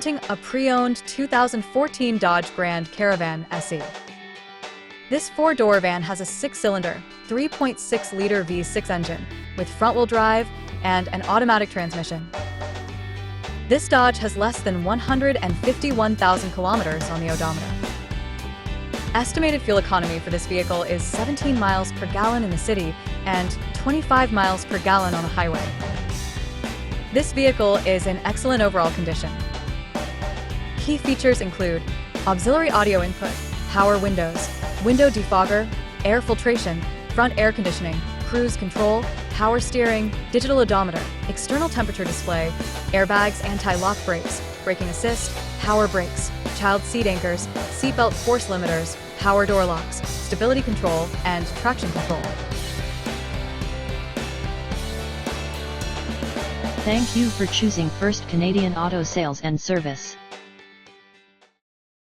A pre-owned 2014 Dodge Grand Caravan SE. This four-door van has a six-cylinder, 3.6-liter V6 engine with front-wheel drive and an automatic transmission. This Dodge has less than 151,000 kilometers on the odometer. Estimated fuel economy for this vehicle is 17 miles per gallon in the city and 25 miles per gallon on the highway. This vehicle is in excellent overall condition. Key features include auxiliary audio input, power windows, window defogger, air filtration, front air conditioning, cruise control, power steering, digital odometer, external temperature display, airbags, anti-lock brakes, braking assist, power brakes, child seat anchors, seatbelt force limiters, power door locks, stability control, and traction control. Thank you for choosing First Canadian Auto Sales and Service.